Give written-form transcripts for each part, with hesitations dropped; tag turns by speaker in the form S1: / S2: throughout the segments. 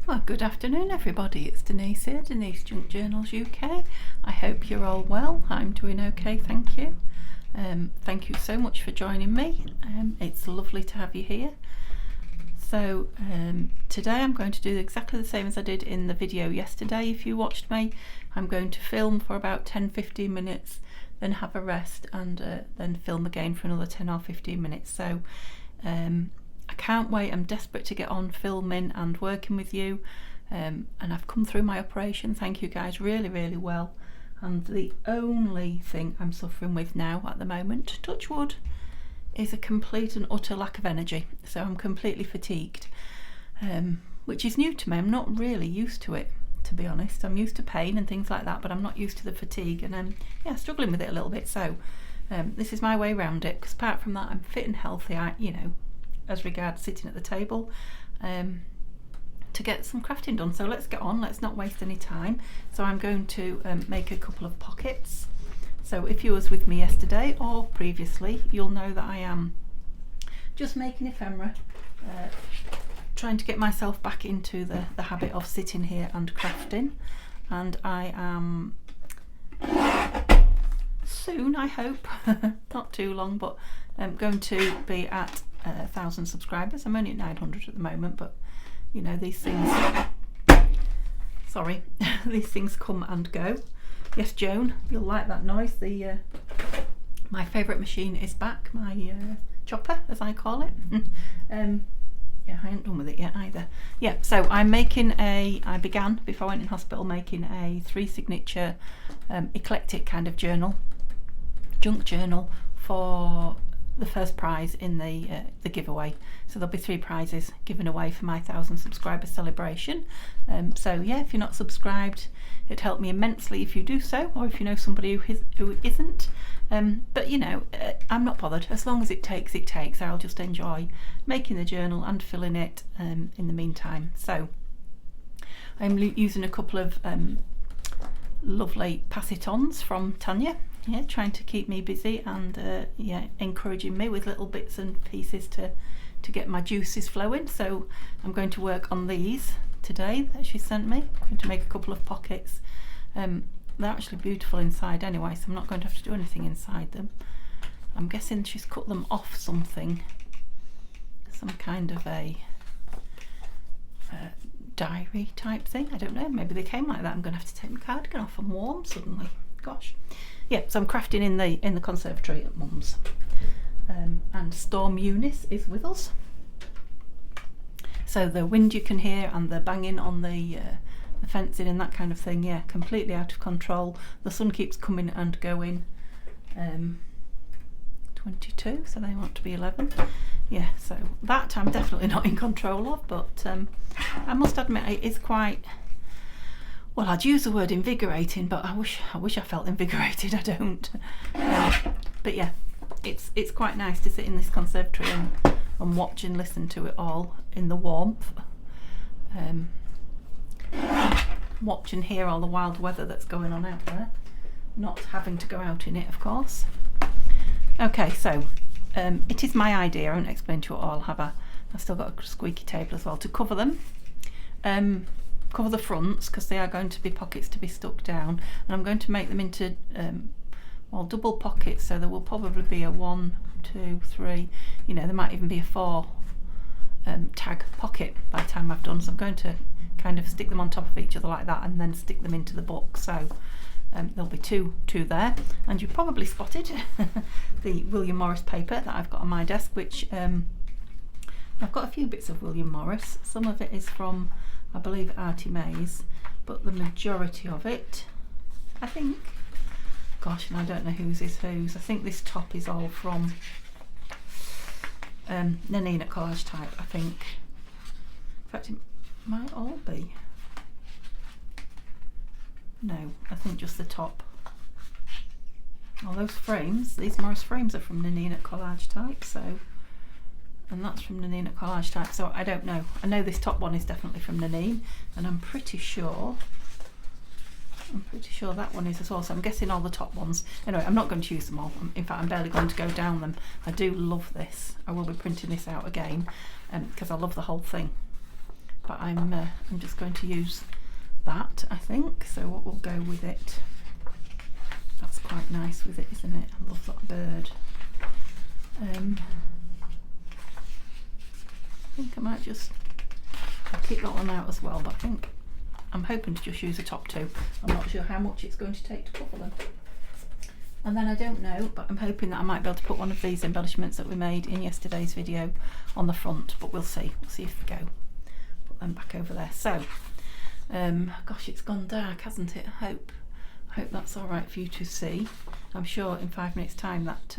S1: Well, good afternoon everybody, it's Denise here, Denise Junk Journals UK. I hope you're all well. I'm doing okay, thank you. Thank you so much for joining me. It's lovely to have you here. So today I'm going to do exactly the same as I did in the video yesterday. If you watched me, I'm going to film for about 10-15 minutes, then have a rest, and then film again for another 10 or 15 minutes. So I can't wait. I'm desperate to get on filming and working with you, and I've come through my operation, thank you guys, really well. And the only thing I'm suffering with now at the moment, touch wood, is a complete and utter lack of energy. So I'm completely fatigued, which is new to me. I'm not really used to it, to be honest. I'm used to pain and things like that, but I'm not used to the fatigue, and yeah, struggling with it a little bit. So this is my way around it, because apart from that, I'm fit and healthy, you know, as regards sitting at the table, to get some crafting done. So let's get on, let's not waste any time. So I'm going to make a couple of pockets. So if you was with me yesterday or previously, you'll know that I am just making ephemera, trying to get myself back into the habit of sitting here and crafting. And I am soon, I hope, not too long, but I'm going to be at 1,000 subscribers. I'm only at 900 at the moment, but you know, these things, sorry, these things come and go. Yes, Joan, you'll like that noise. My favourite machine is back, my chopper, as I call it. Yeah, I ain't done with it yet either. Yeah, so I'm making I began, before I went in hospital, making a 3 signature eclectic kind of journal, junk journal, for the first prize in the giveaway. So there'll be 3 prizes given away for my 1,000 subscriber celebration. So yeah, if you're not subscribed, it'd help me immensely if you do so, or if you know somebody who isn't. But you know, I'm not bothered. As long as it takes, it takes. I'll just enjoy making the journal and filling it in the meantime. So I'm using a couple of lovely pass-it-ons from Tania. Yeah, trying to keep me busy and yeah, encouraging me with little bits and pieces to get my juices flowing. So I'm going to work on these today that she sent me. I'm going to make a couple of pockets. They're actually beautiful inside anyway, so I'm not going to have to do anything inside them. I'm guessing she's cut them off something, some kind of a diary type thing. I don't know, maybe they came like that. I'm going to have to take my cardigan off and warm suddenly. Gosh. Yeah, so I'm crafting in the conservatory at Mum's, and Storm Eunice is with us. So the wind you can hear and the banging on the fencing and that kind of thing, yeah, completely out of control. The sun keeps coming and going. 22, so they want to be 11. Yeah, so that I'm definitely not in control of, but I must admit it is quite, well, I'd use the word invigorating, but I wish I felt invigorated. I don't. But yeah, it's quite nice to sit in this conservatory and watch and listen to it all in the warmth. Watch and hear all the wild weather that's going on out there. Not having to go out in it, of course. Okay, so it is my idea. I won't explain to you all. I've still got a squeaky table as well to cover them. Cover the fronts, because they are going to be pockets to be stuck down, and I'm going to make them into well, double pockets, so there will probably be a 1, 2, 3, you know, there might even be a 4 tag pocket by the time I've done. So I'm going to kind of stick them on top of each other like that, and then stick them into the book. So there'll be two there, and you probably spotted the William Morris paper that I've got on my desk, which I've got a few bits of William Morris. Some of it is from, I believe, Artie Mays, but the majority of it, I think, gosh, and I don't know whose is whose. I think this top is all from Nanine at Collagetype, I think. In fact, it might all be. No, I think just the top. All those frames, these Morris frames are from Nanine at Collagetype, so, and that's from Nanine at Collagetype, so I don't know. I know this top one is definitely from Nanine, and I'm pretty sure that one is as well, so I'm guessing all the top ones. Anyway, I'm not going to use them all. In fact, I'm barely going to go down them. I do love this. I will be printing this out again because I love the whole thing. but I'm just going to use that, I think. So what will go with it? That's quite nice with it, isn't it? I love that bird. I think I might just, I'll keep that one out as well, but I think I'm hoping to just use the top two. I'm not sure how much it's going to take to cover them. And then I don't know, but I'm hoping that I might be able to put one of these embellishments that we made in yesterday's video on the front, but we'll see. We'll see if they go. Put them back over there. So, gosh, it's gone dark, hasn't it? I hope that's all right for you to see. I'm sure in 5 minutes' time that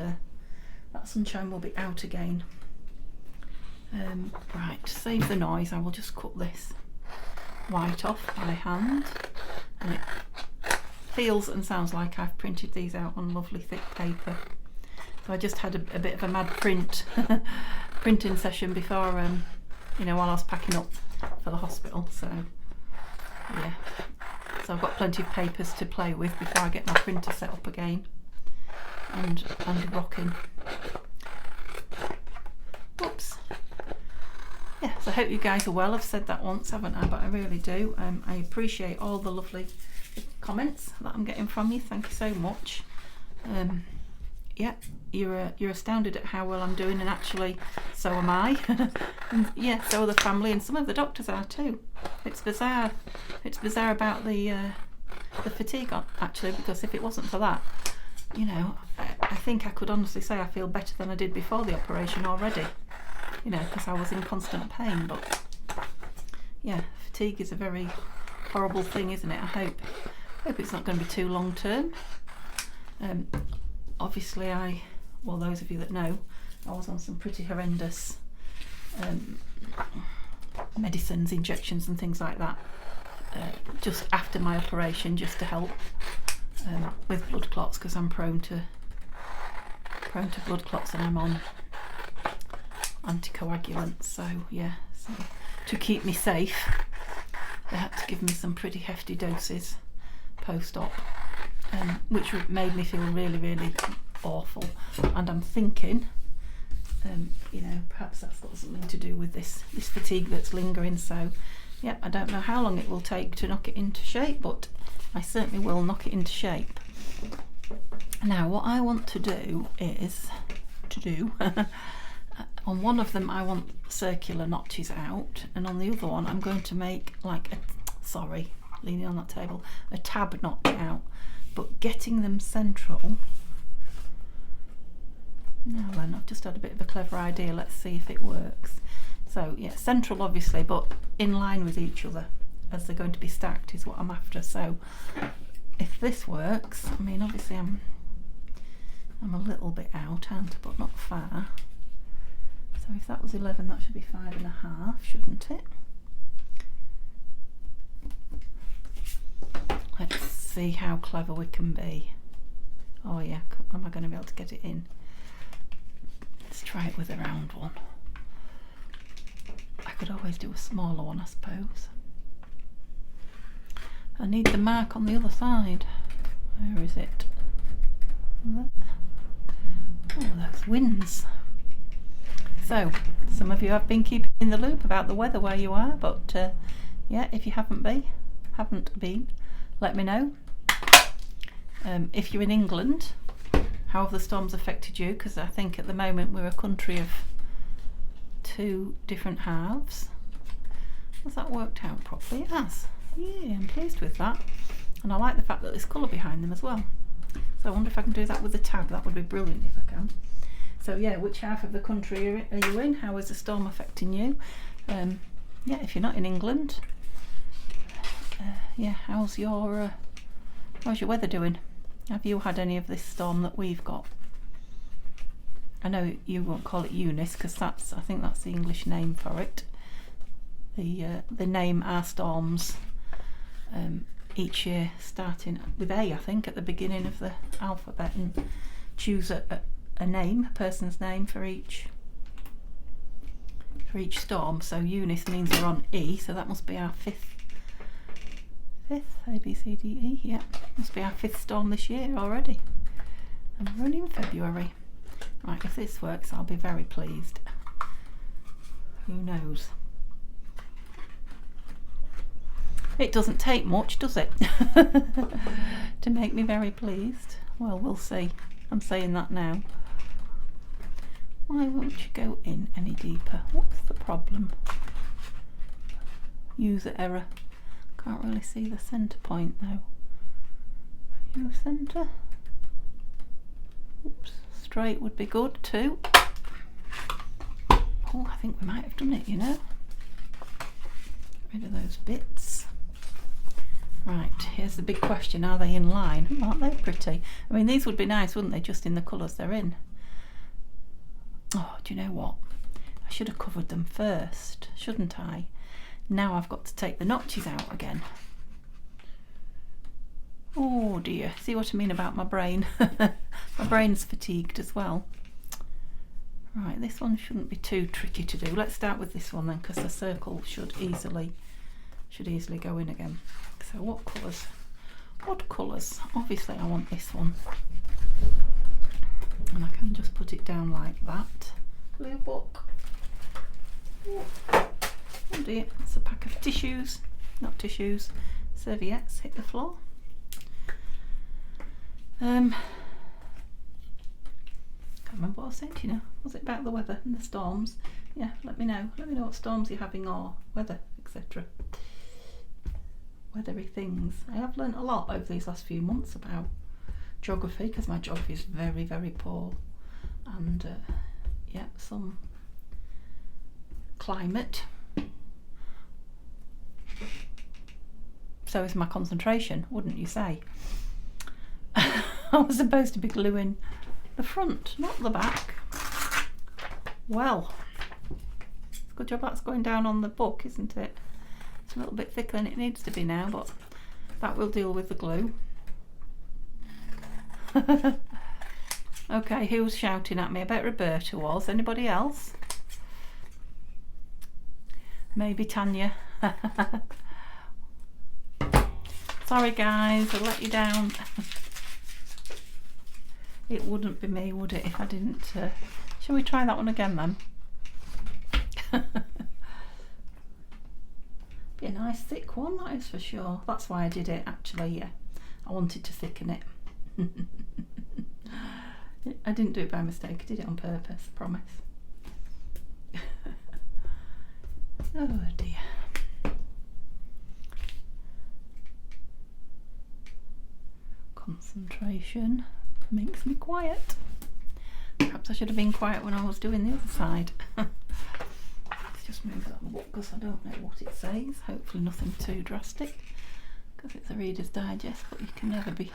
S1: that sunshine will be out again. Right, to save the noise, I will just cut this white off by hand, and it feels and sounds like I've printed these out on lovely thick paper. So I just had a bit of a mad printing session before, you know, while I was packing up for the hospital. So yeah, so I've got plenty of papers to play with before I get my printer set up again and rocking. Whoops. Yeah, so I hope you guys are well. I've said that once, haven't I? But I really do. I appreciate all the lovely comments that I'm getting from you. Thank you so much. Yeah, you're astounded at how well I'm doing, and actually so am I. And yeah, so are the family, and some of the doctors are too. It's bizarre. It's bizarre about the fatigue, actually, because if it wasn't for that, you know, I think I could honestly say I feel better than I did before the operation already. You know, because I was in constant pain. But yeah, fatigue is a very horrible thing, isn't it? I hope it's not going to be too long term. Obviously, well, those of you that know, I was on some pretty horrendous medicines, injections and things like that just after my operation, just to help with blood clots, because I'm prone to blood clots, and I'm on anticoagulants. So yeah, so to keep me safe, they had to give me some pretty hefty doses post-op, which made me feel really, really awful. And I'm thinking, you know, perhaps that's got something to do with this fatigue that's lingering. So yeah, I don't know how long it will take to knock it into shape, but I certainly will knock it into shape. Now, what I want to do is on one of them I want circular notches out, and on the other one I'm going to make like leaning on that table, a tab notch out, but getting them central. Now then, I've just had a bit of a clever idea. Let's see if it works. So yeah, central obviously, but in line with each other as they're going to be stacked is what I'm after. So if this works, I mean, obviously I'm a little bit out, but not far. So if that was 11, that should be 5.5, shouldn't it? Let's see how clever we can be. Oh yeah, am I going to be able to get it in? Let's try it with a round one. I could always do a smaller one, I suppose. I need the mark on the other side. Where is it? There. Oh, those winds. So, some of you have been keeping in the loop about the weather where you are, but yeah, if you haven't been, let me know. If you're in England, how have the storms affected you? Because I think at the moment we're a country of 2 different halves. Has that worked out properly? It has. Yeah, I'm pleased with that. And I like the fact that there's colour behind them as well. So I wonder if I can do that with the tab. That would be brilliant if I can. So yeah, which half of the country are you in? How is the storm affecting you? Yeah, if you're not in England, yeah, how's your weather doing? Have you had any of this storm that we've got? I know you won't call it Eunice, because I think that's the English name for it. They name our storms each year starting with A, I think, at the beginning of the alphabet, and choose a name, a person's name for each storm. So Eunice means we're on E, so that must be our fifth A, B, C, D, E. Yeah, must be our 5th storm this year already, and we're only in February. Right, if this works, I'll be very pleased. Who knows? It doesn't take much, does it? To make me very pleased. Well, we'll see. I'm saying that now. Why won't you go in any deeper? What's the problem? User error. Can't really see the centre point though. Use centre. Oops, straight would be good too. Oh, I think we might have done it, you know. Get rid of those bits. Right, here's the big question. Are they in line? Aren't they pretty? I mean, these would be nice, wouldn't they, just in the colours they're in? Oh, do you know what? I should have covered them first, shouldn't I? Now I've got to take the notches out again. Oh dear, see what I mean about my brain? My brain's fatigued as well. Right, this one shouldn't be too tricky to do. Let's start with this one then, because the circle should easily go in again. So what colours? What colours? Obviously I want this one. And I can just put it down like that. Blue book. Oh dear, it's a pack of tissues. Not tissues, serviettes hit the floor. Can't remember what I was saying to you now. Was it about the weather and the storms? Yeah, let me know. Let me know what storms you're having or weather, etc. Weathery things. I have learnt a lot over these last few months about geography, because my geography is very, very poor. And yeah, some climate. So is my concentration, wouldn't you say? I was supposed to be gluing the front, not the back. Well, it's a good job that's going down on the book, isn't it? It's a little bit thicker than it needs to be now, but that will deal with the glue. Okay, who was shouting at me? I bet Roberta was. Anybody else? Maybe Tania. Sorry guys, I let you down. It wouldn't be me, would it, if I didn't... Shall we try that one again then? Be a nice thick one, that is for sure. That's why I did it, actually, yeah. I wanted to thicken it. I didn't do it by mistake, I did it on purpose, I promise. Oh dear. Concentration makes me quiet. Perhaps I should have been quiet when I was doing the other side. Let's just move that book because I don't know what it says. Hopefully nothing too drastic, because it's a Reader's Digest, but you can never be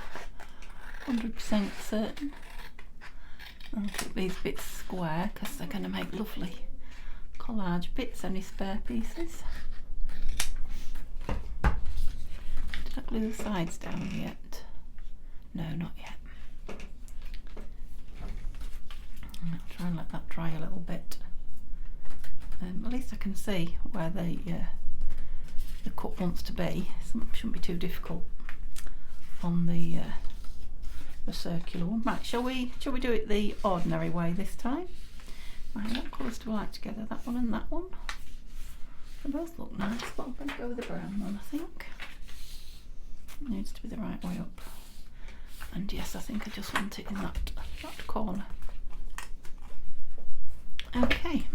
S1: 100% certain. I'll keep these bits square because they're going to make lovely collage bits. Any spare pieces? Did I glue the sides down yet? No, not yet. I'll try and let that dry a little bit. At least I can see where the cut wants to be. It shouldn't be too difficult on the circular one. Right, shall we do it the ordinary way this time? Right, what colours do I like together? That one and that one. They both look nice, but I'm going to go with the brown one, I think. It needs to be the right way up. And yes, I think I just want it in that corner. Okay.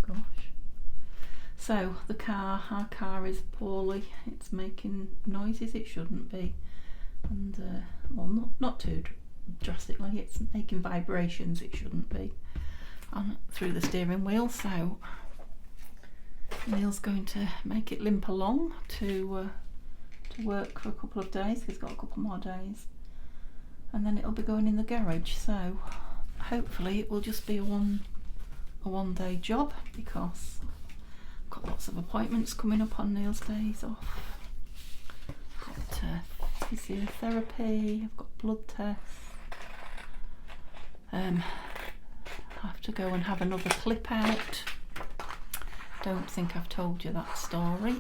S1: Gosh. So our car is poorly. It's making noises it shouldn't be, and well, not too drastically. It's making vibrations it shouldn't be, and through the steering wheel. So Neil's going to make it limp along to work for a couple of days. He's got a couple more days, and then it'll be going in the garage. So hopefully it will just be a one day job, because I've got lots of appointments coming up on Neil's days off. I've got physiotherapy, I've got blood tests. I have to go and have another clip out. Don't think I've told you that story.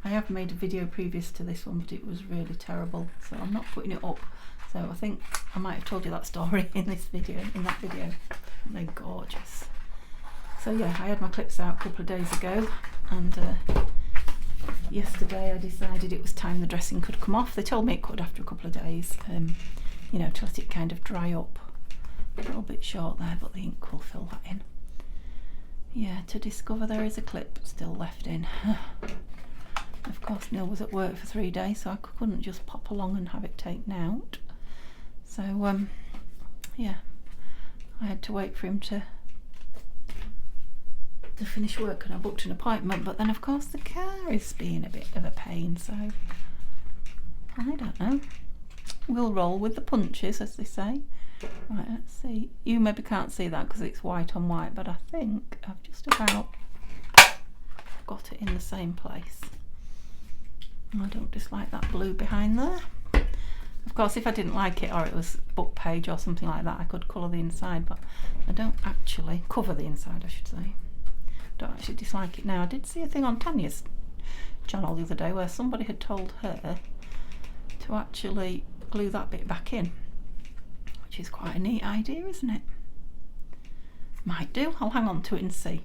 S1: I have made a video previous to this one, but it was really terrible, so I'm not putting it up. So I think I might have told you that story in that video. They're gorgeous. So yeah, I had my clips out a couple of days ago, and yesterday I decided it was time the dressing could come off. They told me it could after a couple of days, you know, to let it kind of dry up. A little bit short there, but the ink will fill that in. Yeah, to discover there is a clip still left in. Of course, Neil was at work for 3 days, so I couldn't just pop along and have it taken out. So, yeah, I had to wait for him to finish work, and I booked an appointment, but then of course the car is being a bit of a pain, so I don't know. We'll roll with the punches, as they say. Right, let's see. You maybe can't see that because it's white on white, but I think I've just about got it in the same place. I don't dislike that blue behind there. Of course, if I didn't like it, or it was book page or something like that, I could colour the inside, but I don't actually cover the inside, I should say. Don't actually dislike it now. I did see a thing on Tania's channel the other day where somebody had told her to actually glue that bit back in, which is quite a neat idea, isn't it? Might do. I'll hang on to it and see.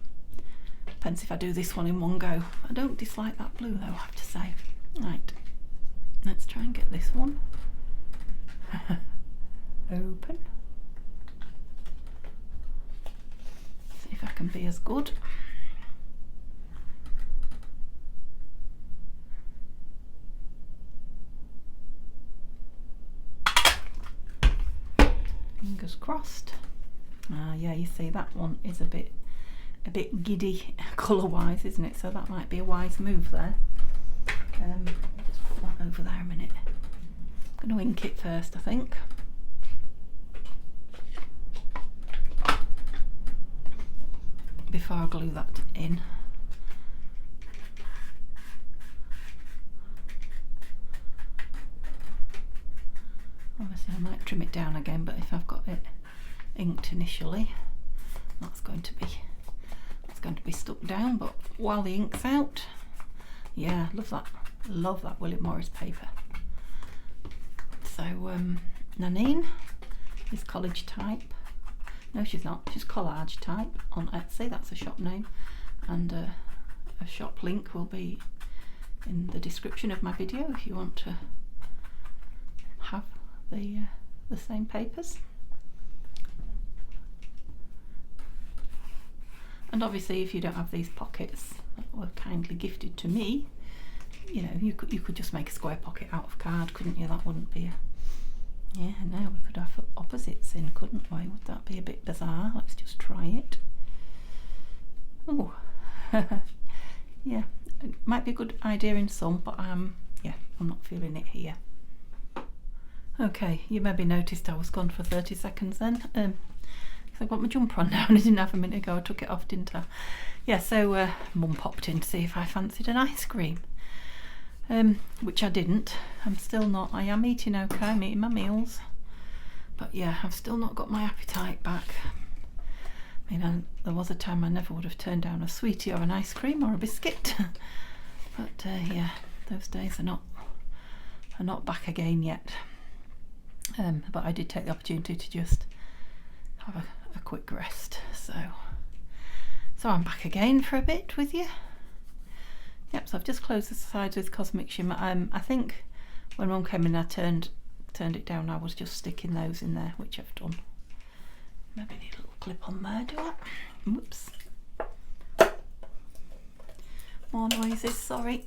S1: Depends if I do this one in one go. I don't dislike that blue though, I have to say. Right, let's try and get this one open. See if I can be as good. Fingers crossed. Yeah, you see that one is a bit giddy colour wise, isn't it? So that might be a wise move there. Just put that over there a minute. I'm going to ink it first, I think. Before I glue that in. Obviously I might trim it down again, but if I've got it inked initially, that's going to be stuck down. But while the ink's out, yeah, love that William Morris paper. So Nanine is Collagetype. No, she's not. She's Collagetype on Etsy. That's a shop name, and a shop link will be in the description of my video if you want to have the same papers. And obviously, if you don't have these pockets that were kindly gifted to me, you know, you could just make a square pocket out of card, couldn't you? That wouldn't be yeah, no, we could have opposites in, couldn't we? Would that be a bit bizarre? Let's just try it. Oh, yeah, it might be a good idea in some, but yeah, I'm not feeling it here. Okay, you maybe noticed I was gone for 30 seconds then. I've got my jumper on now and I didn't have a minute ago. I took it off, didn't I? Yeah, so Mum popped in to see if I fancied an ice cream, which I didn't. I'm still not. I am eating okay, I'm eating my meals, but yeah, I've still not got my appetite back. I mean, there was a time I never would have turned down a sweetie or an ice cream or a biscuit, but yeah, those days are not back again yet. But I did take the opportunity to just have a quick rest, so I'm back again for a bit with you. Yep, so I've just closed the sides with Cosmic Shimmer. I think when Mum came in I turned it down. I was just sticking those in there, which I've done. Maybe need a little clip on there, do I? Whoops. More noises, sorry.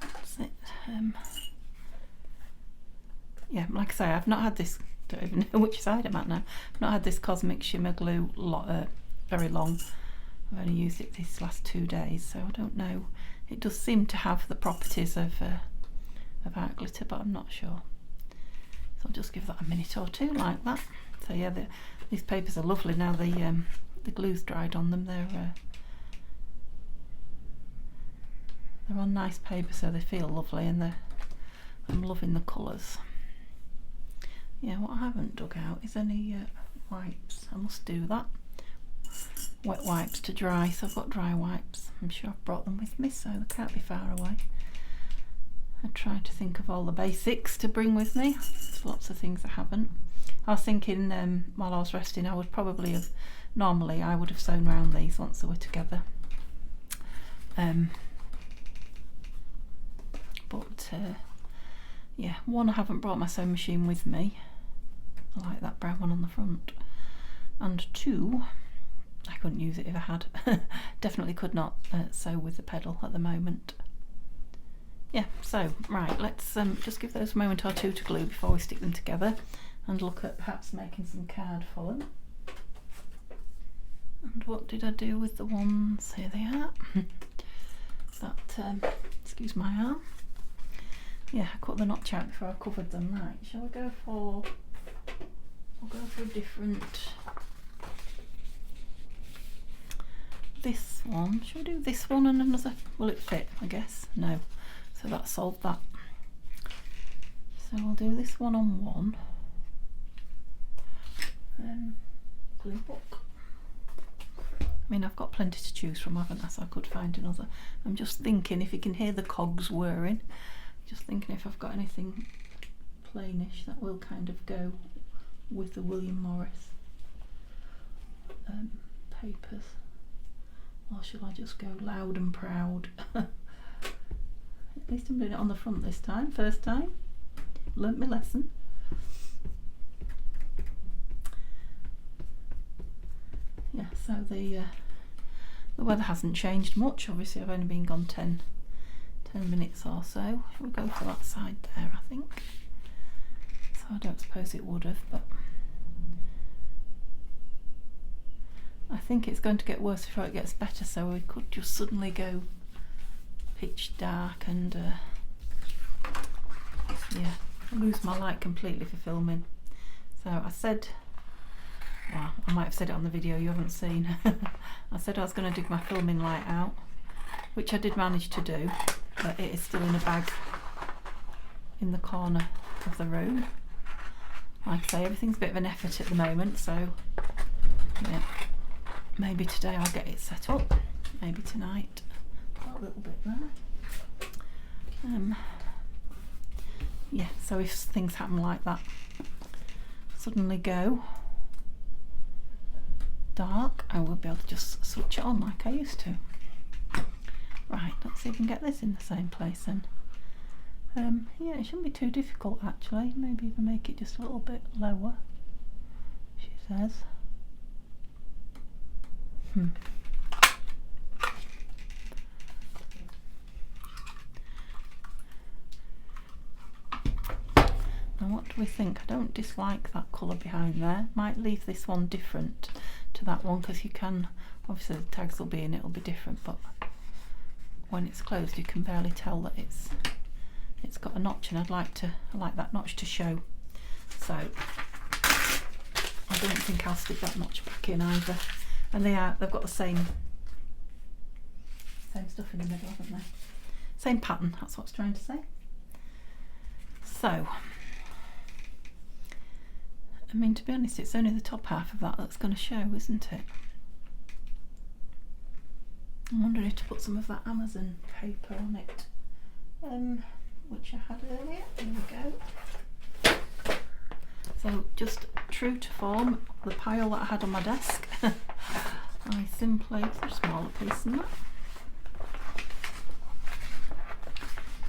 S1: That's it. Yeah, like I say, I've not had this, don't even know which side I'm at now. I've not had this Cosmic Shimmer glue very long. I've only used it these last 2 days, so I don't know. It does seem to have the properties of art glitter, but I'm not sure. So I'll just give that a minute or two like that. So yeah, these papers are lovely now. The glue's dried on them. They're on nice paper, so they feel lovely, and I'm loving the colours. Yeah, what I haven't dug out is any wipes. I must do that. Wet wipes to dry, so I've got dry wipes. I'm sure I've brought them with me, so they can't be far away. I tried to think of all the basics to bring with me. There's lots of things I haven't. I was thinking while I was resting I would probably have normally I would have sewn round these once they were together. But yeah, one, I haven't brought my sewing machine with me. I like that brown one on the front. And two, I couldn't use it if I had. Definitely could not sew with the pedal at the moment. Yeah, so right, let's just give those a moment or two to glue before we stick them together, and look at perhaps making some card for them. And what did I do with the ones? Here they are. That excuse my arm. Yeah, I cut the notch out before I covered them. Right, shall we go for, we'll go for a different, this one. Shall we do this one and another? Will it fit, I guess? No. So that solved that. So we'll do this one on one. Glue book. I mean, I've got plenty to choose from, haven't I? So I could find another. I'm just thinking, if you can hear the cogs whirring, just thinking if I've got anything plainish that will kind of go with the William Morris papers. Or shall I just go loud and proud? At least I'm doing it on the front this time, first time. Learnt my lesson. Yeah, so the weather hasn't changed much. Obviously I've only been gone 10 minutes or so. We'll go for that side there, I think. So I don't suppose it would have, but I think it's going to get worse before it gets better, so we could just suddenly go pitch dark and yeah, lose my light completely for filming. So I said, well, I might have said it on the video you haven't seen. I said I was going to dig my filming light out, which I did manage to do, but it is still in a bag in the corner of the room. Like I say, everything's a bit of an effort at the moment, so yeah, maybe today I'll get it set up, maybe tonight. Got a little bit there. Yeah, so if things happen like that, suddenly go dark, I will be able to just switch it on like I used to. Right, let's see if we can get this in the same place then. Yeah, it shouldn't be too difficult actually. Maybe even make it just a little bit lower, she says. Now what do we think? I don't dislike that colour behind there. Might leave this one different to that one, because you can, obviously the tags will be in, it'll be different, but when it's closed you can barely tell that it's got a notch, and I like that notch to show. So I don't think I'll stick that notch back in either. And they've got the same stuff in the middle, haven't they? Same pattern, that's what I was trying to say. So I mean, to be honest, it's only the top half of that that's going to show, isn't it? I'm wondering if to put some of that Amazon paper on it, which I had earlier. There we go. So just true to form, the pile that I had on my desk, I simply, a smaller piece than that,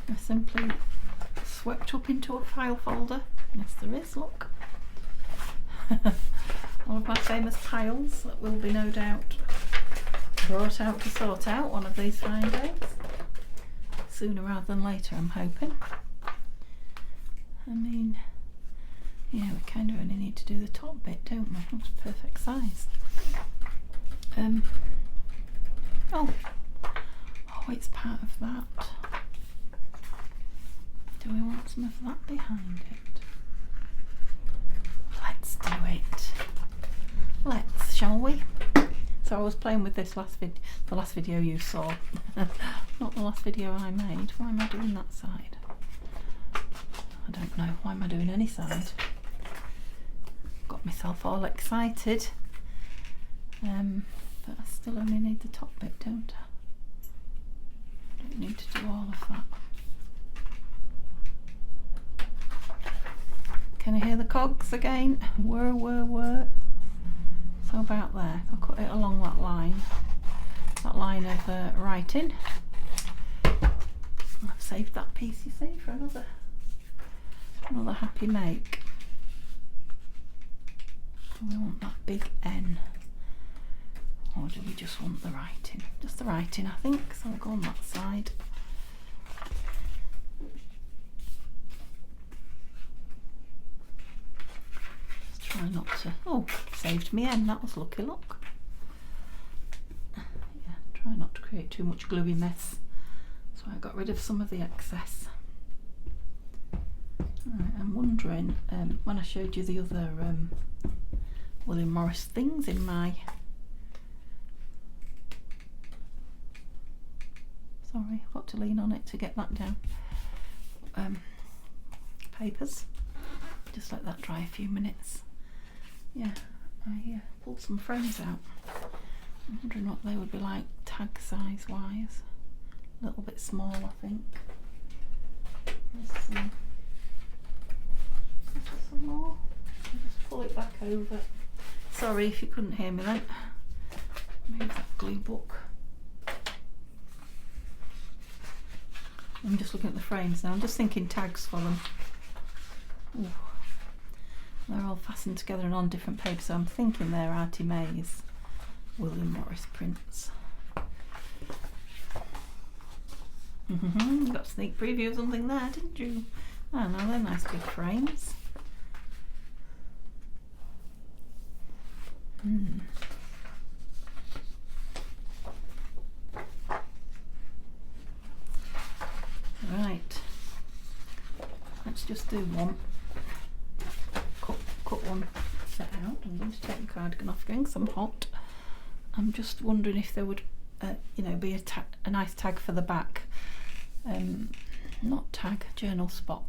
S1: I simply swept up into a file folder. Yes, there is, look. All of my famous piles that will be no doubt brought out to sort out one of these fine days. Sooner rather than later, I'm hoping. I mean, yeah, we kind of only need to do the top bit, don't we? That's perfect size. Oh, it's part of that. Do we want some of that behind it? Let's do it. Let's, shall we? So I was playing with this the last video you saw, not the last video I made. Why am I doing that side? I don't know. Why am I doing any side? Got myself all excited. But I still only need the top bit, don't I? I don't need to do all of that. Can you hear the cogs again? Whir, whir, whir. So about there, I'll cut it along that line of writing. I've saved that piece, you see, for another happy make. Do we want that big N, or do we just want the writing? Just the writing, I think, so I'll go on that side. Just try not to, oh, saved me N, that was lucky luck. Yeah, try not to create too much gluey mess. So I got rid of some of the excess. Right, I'm wondering, when I showed you the other William Morris things in my, sorry, I've got to lean on it to get that down, papers, just let that dry a few minutes. Yeah, I pulled some frames out. I'm wondering what they would be like tag size wise. A little bit small, I think. Let's see. Some more. I'll just pull it back over. Sorry if you couldn't hear me then. Move that glue book. I'm just looking at the frames now. I'm just thinking tags for them. Ooh. They're all fastened together and on different papers, so I'm thinking they're Artie May's William Morris prints. You got a sneak preview of something there, didn't you? Oh no, they're nice big frames. Right, let's just do one. Cut one set out. I'm going to take the cardigan off again because I'm hot. I'm just wondering if there would, you know, be a nice tag for the back. Not tag, journal spot.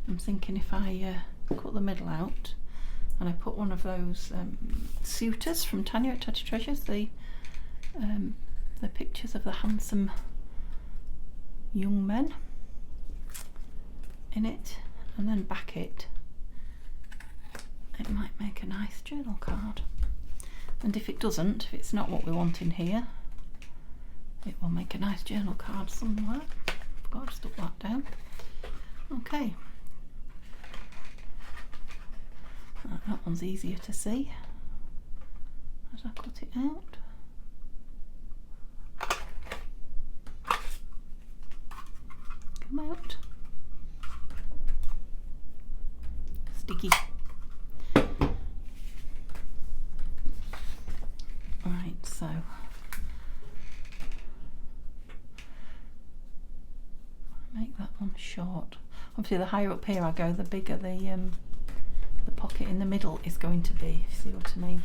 S1: I'm thinking if I cut the middle out and I put one of those suitors from Tania at Tattytreasure, the pictures of the handsome young men in it, and then back it, it might make a nice journal card. And if it doesn't, if it's not what we want in here, it will make a nice journal card somewhere. Forgot to stuck that down. Okay. That one's easier to see as I cut it out. Come out. Sticky. Right, so make that one short. Obviously the higher up here I go, the bigger the pocket in the middle is going to be, if you see what I mean.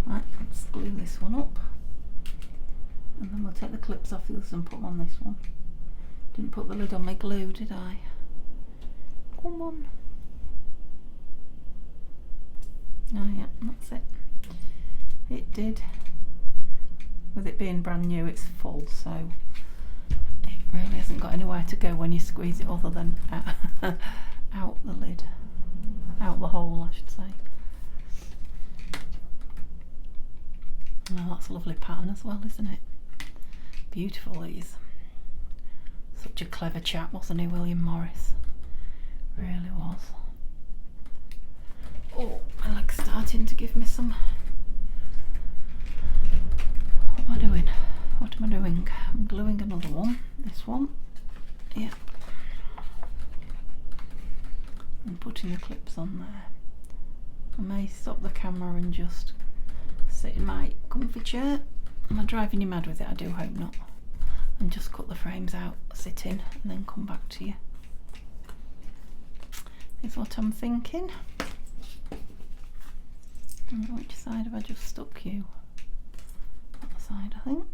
S1: Right, let's glue this one up, and then we'll take the clips off the others and put them on this one. Didn't put the lid on my glue, did I? Come on. Oh yeah, that's it. It did. With it being brand new, it's full, so it really hasn't got anywhere to go when you squeeze it other than out the lid. Out the hole, I should say. Oh, that's a lovely pattern as well, isn't it? Beautiful, these. Such a clever chap, wasn't he, William Morris? Really was. Oh, my leg's starting to give me some. What am I doing? What am I doing? I'm gluing another one. This one. Yeah. And putting the clips on there. I may stop the camera and just sit in my comfy chair. Am I driving you mad with it? I do hope not. And just cut the frames out, sit in, and then come back to you. Is what I'm thinking. And which side have I just stuck you? That side, I think.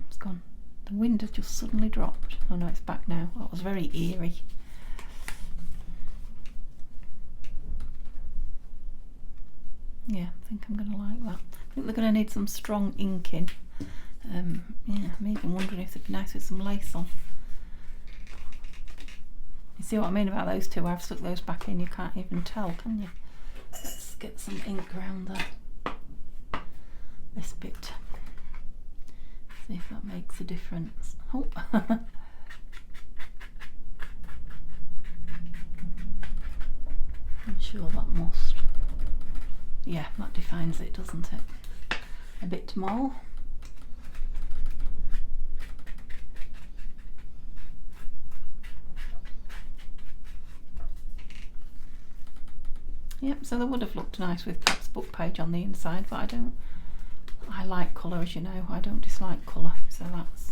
S1: It's gone. The wind has just suddenly dropped. Oh no, it's back now. That was very eerie. Yeah, I think I'm going to like that. I think they're going to need some strong inking. Yeah, I'm even wondering if it'd be nice with some lace on. You see what I mean about those two? I've stuck those back in, you can't even tell, can you? Let's get some ink around this bit. See if that makes a difference. Oh. I'm sure that must. Yeah, that defines it, doesn't it? A bit more. Yep, so they would have looked nice with Pat's book page on the inside, but I like colour, as you know. I don't dislike colour, so that's,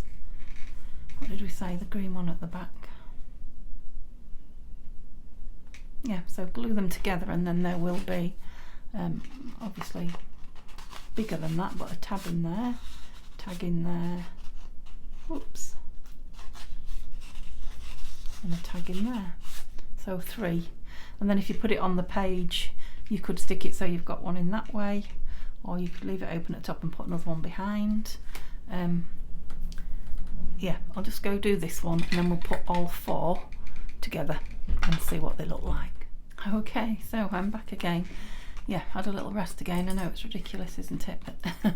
S1: what did we say, the green one at the back. Yeah, so glue them together and then there will be, obviously bigger than that, but a tab in there, tag in there, whoops, and a tag in there. So 3. And then if you put it on the page, you could stick it so you've got one in that way, or you could leave it open at the top and put another one behind. Yeah, I'll just go do this one and then we'll put all 4 together and see what they look like. Okay, so I'm back again. Yeah, had a little rest again. I know it's ridiculous, isn't it? But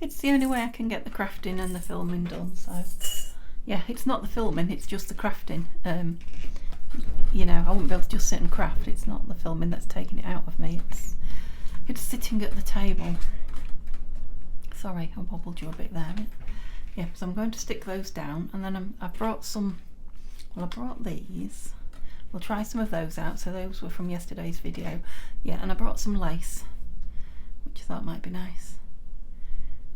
S1: it's the only way I can get the crafting and the filming done. So yeah, it's not the filming, it's just the crafting. You know, I wouldn't be able to just sit and craft. It's not the filming that's taking it out of me. It's sitting at the table. Sorry, I wobbled you a bit there. Yeah, so I'm going to stick those down, and then I've brought some. Well, I brought these. We'll try some of those out. So those were from yesterday's video. Yeah, and I brought some lace, which I thought might be nice.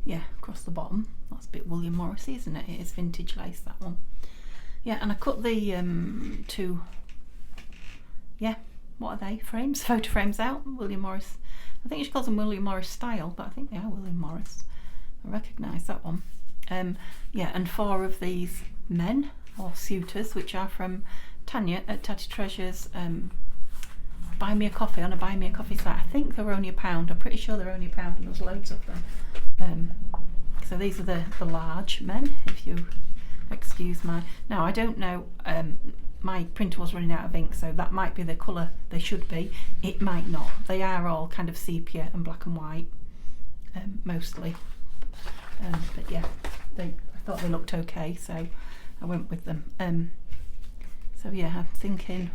S1: Yeah, across the bottom. That's a bit William Morrissey, isn't it? It is vintage lace, that one. Yeah, and I cut the 2, yeah, what are they? Frames? Photo frames out. William Morris. I think she calls them William Morris style, but I think they are William Morris. I recognise that one. Yeah, and 4 of these men, or suitors, which are from Tania at Tattytreasure's Buy Me a Coffee, on a Buy Me a Coffee site. I think they were only £1. I'm pretty sure they're only £1 and there's loads of them. So these are the large men, if you excuse my. Now I don't know, my printer was running out of ink, so that might be the colour they should be. It might not. They are all kind of sepia and black and white, mostly. But yeah, I thought they looked okay, so I went with them. So yeah, I'm thinking,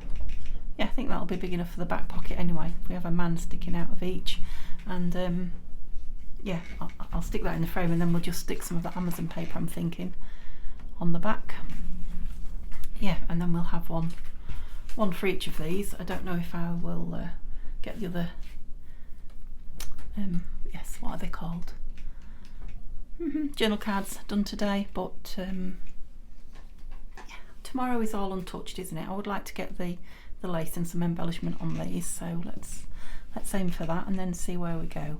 S1: yeah, I think that'll be big enough for the back pocket anyway. We have a man sticking out of each, and yeah, I'll stick that in the frame, and then we'll just stick some of that Amazon paper, I'm thinking, on the back. Yeah, and then we'll have one for each of these. I don't know if I will get the other, yes, what are they called? Journal cards done today, but yeah, tomorrow is all untouched, isn't it? I would like to get the lace and some embellishment on these, so let's aim for that and then see where we go.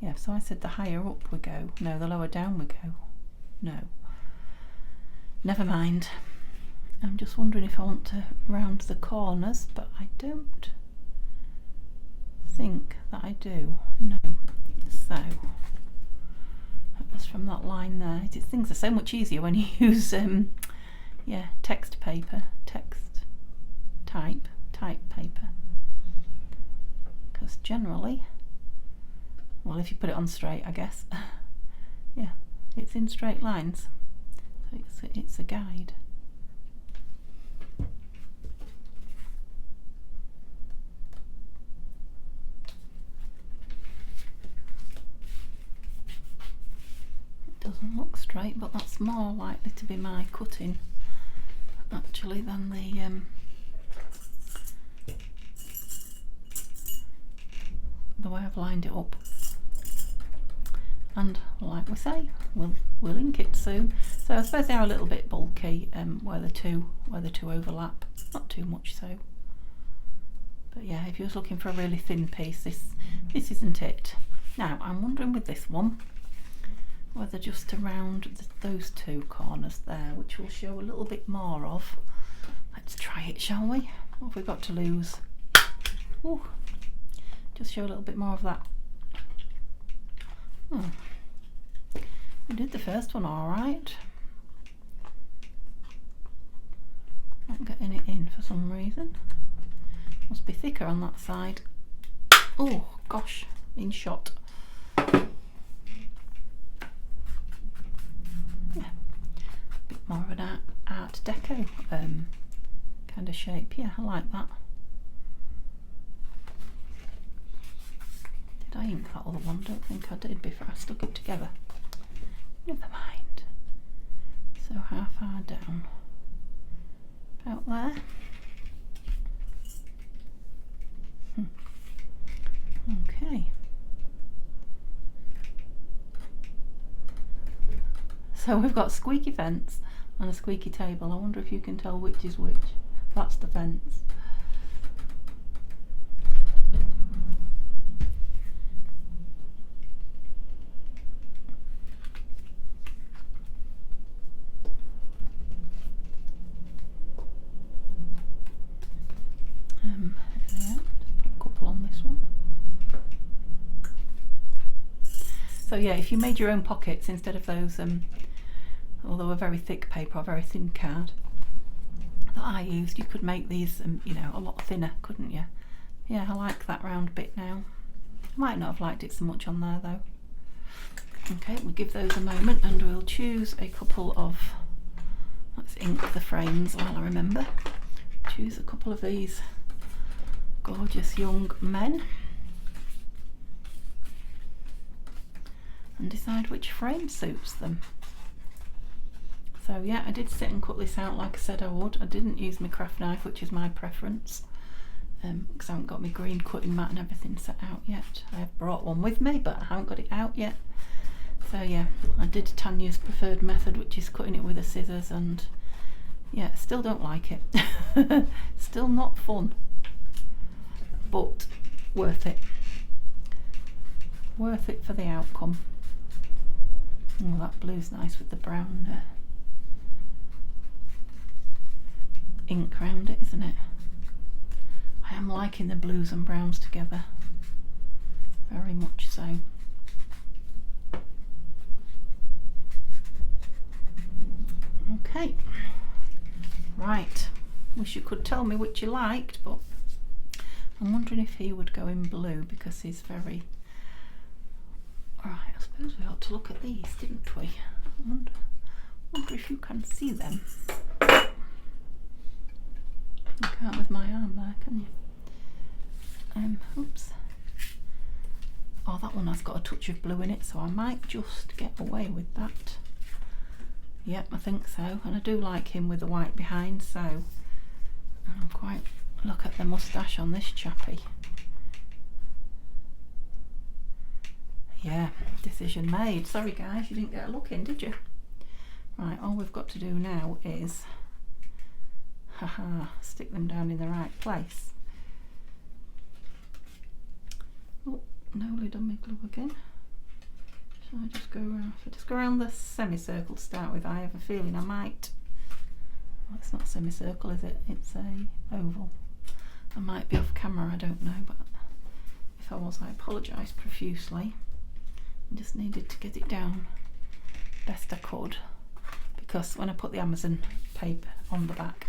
S1: Yeah, so I said the higher up we go. No, the lower down we go. No. Never mind. I'm just wondering if I want to round the corners, but I don't think that I do. No. So that was from that line there. Things are so much easier when you use yeah, text paper, type paper. Because generally, well, if you put it on straight, I guess, yeah, it's in straight lines. So it's a guide. It doesn't look straight, but that's more likely to be my cutting actually than the way I've lined it up. And like we say, we'll ink it soon. So I suppose they are a little bit bulky where the two overlap. Not too much so. But yeah, if you was looking for a really thin piece, this isn't it. Now I'm wondering with this one whether just to round those 2 corners there, which we'll show a little bit more of. Let's try it, shall we? What have we got to lose? Ooh, just show a little bit more of that. We did the first one all right. Not getting it in for some reason. Must be thicker on that side. Oh gosh, in shot. Yeah, a bit more of an art deco kind of shape. Yeah, I like that. Did I ink that other one? Don't think I did before I stuck it together. Never mind. So how far down? About there. Okay. So we've got squeaky fence and a squeaky table. I wonder if you can tell which is which. That's the fence. So yeah, if you made your own pockets instead of those, although a very thick paper or very thin card that I used, you could make these, you know, a lot thinner, couldn't you? Yeah, I like that round bit now. I might not have liked it so much on there though. Okay, we'll give those a moment and we'll choose a couple of, let's ink the frames while I remember. Choose a couple of these gorgeous young men. And decide which frame suits them. So yeah, I did sit and cut this out like I said I would. I didn't use my craft knife, which is my preference, because I haven't got my green cutting mat and everything set out yet. I have brought one with me, but I haven't got it out yet. So yeah, I did Tania's preferred method, which is cutting it with the scissors, and yeah, still don't like it. Still not fun, but worth it. Worth it for the outcome. Oh, that blue's nice with the brown ink round it, isn't it? I am liking the blues and browns together, very much so. Okay, right, wish you could tell me which you liked, but I'm wondering if he would go in blue because he's very... Right, I suppose we ought to look at these, didn't we? I wonder if you can see them. You can't with my arm there, can you? Oops. Oh, that one has got a touch of blue in it, so I might just get away with that. Yep, I think so. And I do like him with the white behind, so I'm quite... Look at the moustache on this chappie. Yeah, decision made. Sorry guys, you didn't get a look in, did you? Right, all we've got to do now is stick them down in the right place. Oh, nearly done my glue again. Shall I just go around? If I just go around the semicircle to start with, I have a feeling I might... Well, it's not a semicircle, is it? It's a oval. I might be off camera, I don't know, but if I was, I apologise profusely. I just needed to get it down best I could, because when I put the Amazon paper on the back,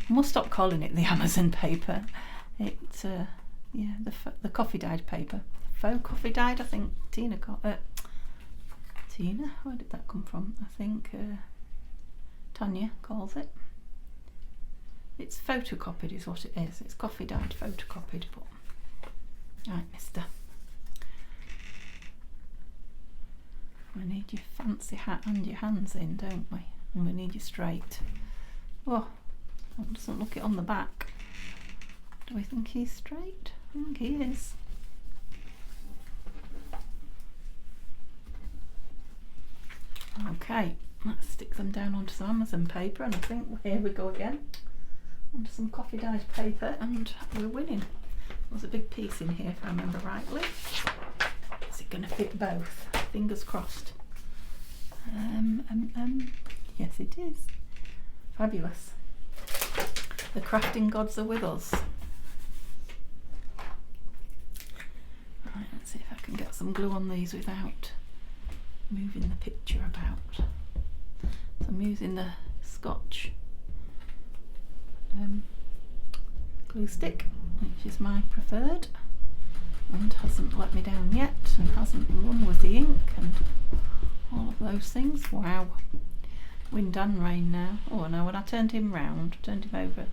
S1: I must stop calling it the Amazon paper. It's yeah, the coffee dyed paper, faux coffee dyed. I think Tina, where did that come from? I think Tania calls it. It's photocopied is what it is. It's coffee dyed photocopied. But right, mister. We need your fancy hat and your hands in, don't we? And we need you straight. Oh, that doesn't look it on the back. Do we think he's straight? I think he is. Okay, let's stick them down onto some Amazon paper, and I think here we go again. Onto some coffee dyed paper, and we're winning. There's a big piece in here if I remember rightly. Is it going to fit both? Fingers crossed. Yes it is. Fabulous. The crafting gods are with us. Right, let's see if I can get some glue on these without moving the picture about. So I'm using the Scotch glue stick, which is my preferred and hasn't let me down yet and hasn't run with the ink and all of those things. Wow, wind and rain now. Oh no, when I turned him over,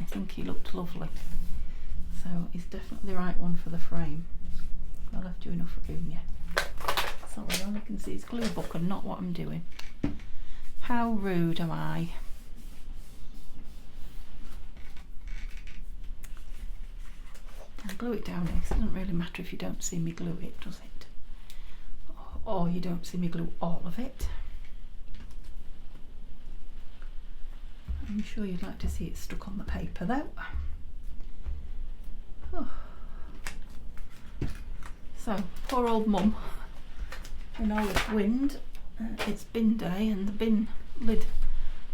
S1: I think he looked lovely, so he's definitely the right one for the frame. I left you enough room, yeah. Sorry, all I can see is glue book and not what I'm doing. How rude am I? I'll glue it down here, 'cause it doesn't really matter if you don't see me glue it, does it? Or you don't see me glue all of it. I'm sure you'd like to see it stuck on the paper though. Oh. So, poor old mum, in all this wind, it's bin day and the bin lid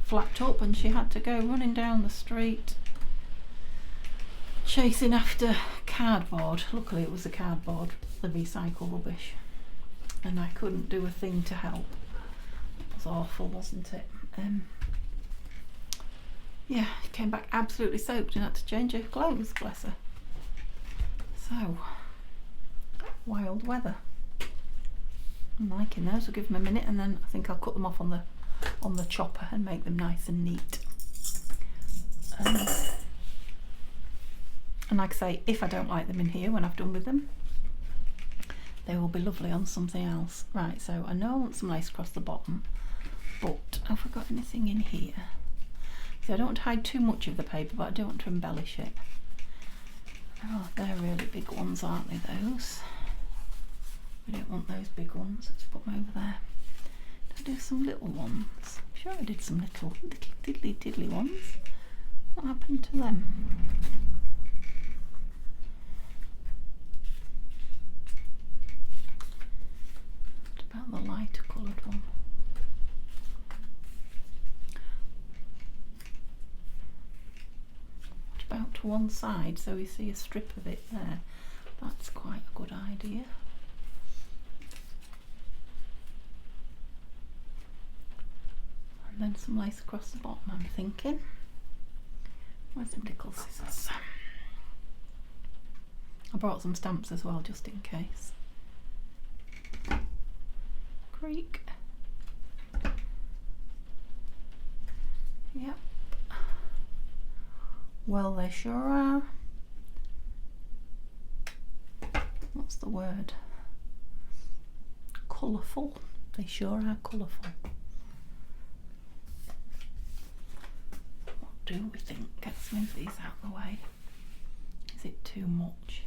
S1: flapped up and she had to go running down the street chasing after cardboard. Luckily it was the cardboard, the recycle rubbish, and I couldn't do a thing to help. It was awful, wasn't it? Yeah, she came back absolutely soaked and had to change her clothes, bless her. So, wild weather. I'm liking those. I'll give them a minute and then I think I'll cut them off on the chopper and make them nice and neat. And like I say, if I don't like them in here when I've done with them, they will be lovely on something else. Right, so I know I want some lace across the bottom, but have I got anything in here? So I don't want to hide too much of the paper, but I do want to embellish it. Oh, they're really big ones, aren't they, those? We don't want those big ones. Let's put them over there. Did I do some little ones? I'm sure I did some little diddly ones. What happened to them? What about the lighter coloured one? What about to one side so we see a strip of it there? That's quite a good idea. And then some lace across the bottom, I'm thinking. Where's some little scissors? I brought some stamps as well, just in case. Creak. Yep. Well, they sure are. What's the word? Colourful. They sure are colourful. What do we think? Let's move these out of the way. Is it too much?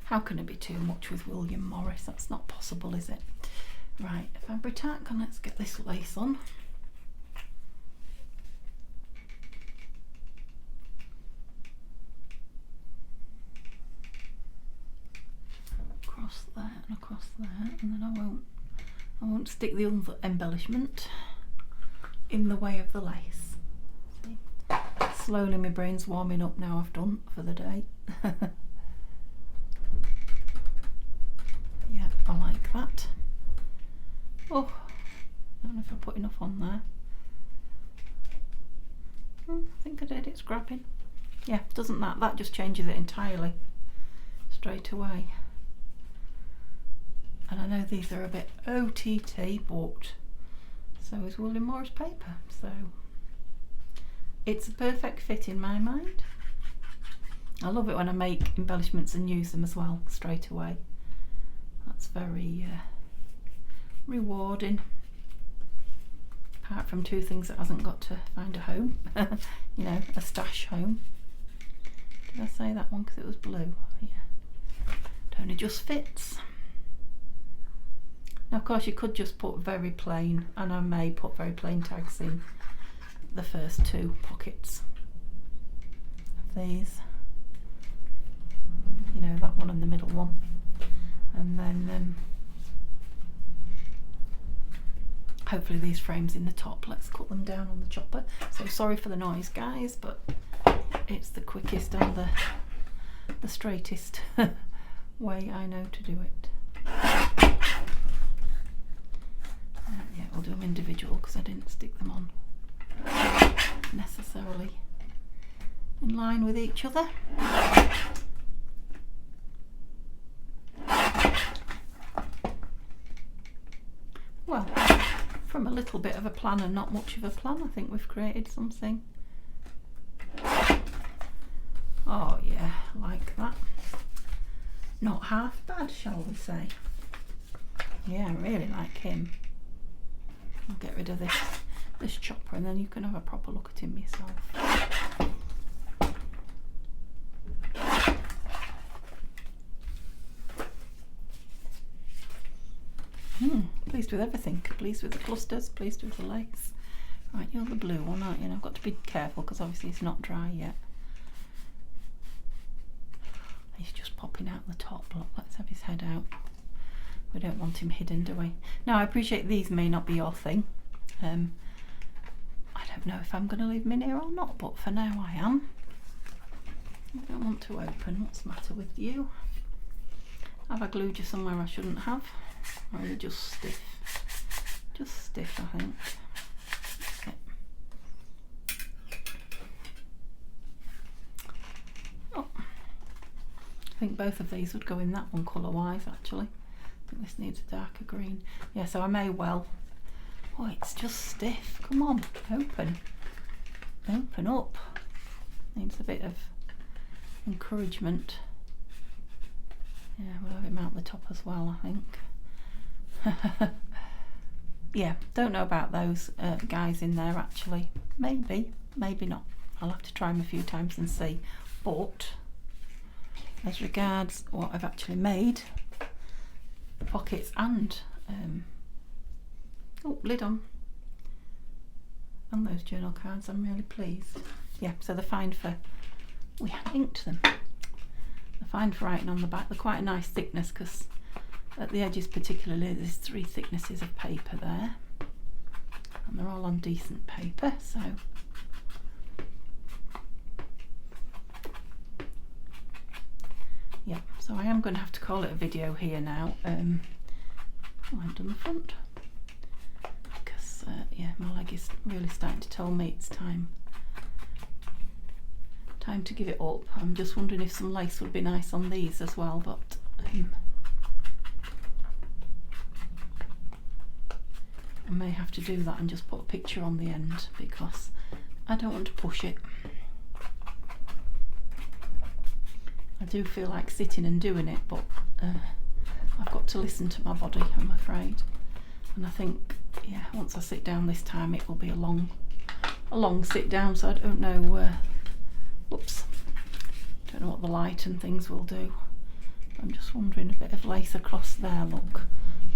S1: How can it be too much with William Morris? That's not possible, is it? Right, fabric tack, and let's get this lace on. Across there and across there, and then I won't stick the other embellishment in the way of the lace. See? Slowly my brain's warming up now I've done for the day. Yeah, I like that. Oh, I don't know if I put enough on there. I think I did, it's grabbing. Yeah, doesn't that just changes it entirely straight away. And I know these are a bit OTT, but so is William Morris paper, so it's a perfect fit in my mind. I love it when I make embellishments and use them as well straight away. That's very rewarding. Apart from two things that hasn't got to find a home, you know, a stash home. Did I say that one because it was blue? Yeah. It only just fits. Now, of course, you could just put very plain, and I may put very plain tags in the first two pockets of these. You know, that one and the middle one, and then hopefully these frames in the top. Let's cut them down on the chopper. So sorry for the noise, guys, but it's the quickest and the straightest way I know to do it. Yeah, we'll do them individual because I didn't stick them on necessarily in line with each other. Well, from a little bit of a plan and not much of a plan, I think we've created something. Oh yeah, like that. Not half bad, shall we say. Yeah, I really like him. I'll get rid of this chopper and then you can have a proper look at him yourself. Pleased with everything. Pleased with the clusters, pleased with the lace. Right, you're the blue one, aren't you? And I've got to be careful because obviously it's not dry yet. He's just popping out the top. Look, let's have his head out. We don't want him hidden, do we? Now, I appreciate these may not be your thing. I don't know if I'm going to leave them in here or not, but for now I am. I don't want to open. What's the matter with you? Have I glued you somewhere I shouldn't have? Or are you just stiff? Just stiff, I think. Okay. Oh. I think both of these would go in that one colour-wise, actually. I think this needs a darker green. Yeah, so I may well... Oh, it's just stiff. Come on, open. Open up. Needs a bit of encouragement. Yeah, we'll have him out the top as well, I think. Yeah, don't know about those guys in there actually. Maybe, maybe not. I'll have to try them a few times and see. But as regards what I've actually made, pockets and oh, lid on those journal cards, I'm really pleased. Yeah, so they're fine for, we inked them. They're fine for writing on the back. They're quite a nice thickness because at the edges particularly there's 3 thicknesses of paper there and they're all on decent paper, so yeah, so I am going to have to call it a video here now. I haven't done the front because yeah, my leg is really starting to tell me it's time to give it up. I'm just wondering if some lace would be nice on these as well, but I may have to do that and just put a picture on the end because I don't want to push it. I do feel like sitting and doing it, but I've got to listen to my body, I'm afraid. And I think, yeah, once I sit down this time it will be a long sit down, so I don't know, whoops, don't know what the light and things will do. I'm just wondering, a bit of lace across there, look,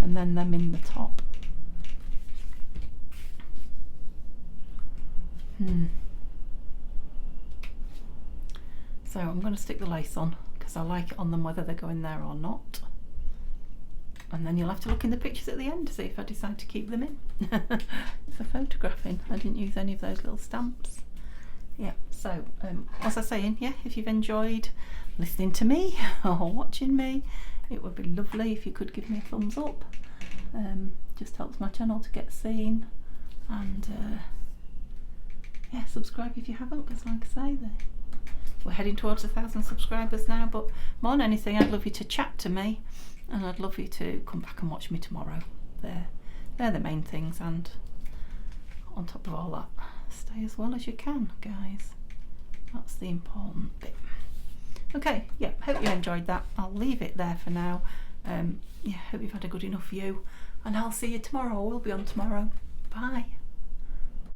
S1: and then them in the top. So I'm going to stick the lace on because I like it on them whether they're going there or not. And then you'll have to look in the pictures at the end to see if I decide to keep them in. For photographing, I didn't use any of those little stamps. Yeah, so as I was saying, yeah, if you've enjoyed listening to me or watching me, it would be lovely if you could give me a thumbs up. Just helps my channel to get seen, and yeah, subscribe if you haven't, because like I say, we're heading towards 1,000 subscribers now, but more than anything I'd love you to chat to me and I'd love you to come back and watch me tomorrow. They're the main things, and on top of all that, stay as well as you can, guys. That's the important bit. Okay, yeah, hope you enjoyed that. I'll leave it there for now. Yeah, hope you've had a good enough view, and I'll see you tomorrow. We'll be on tomorrow. Bye.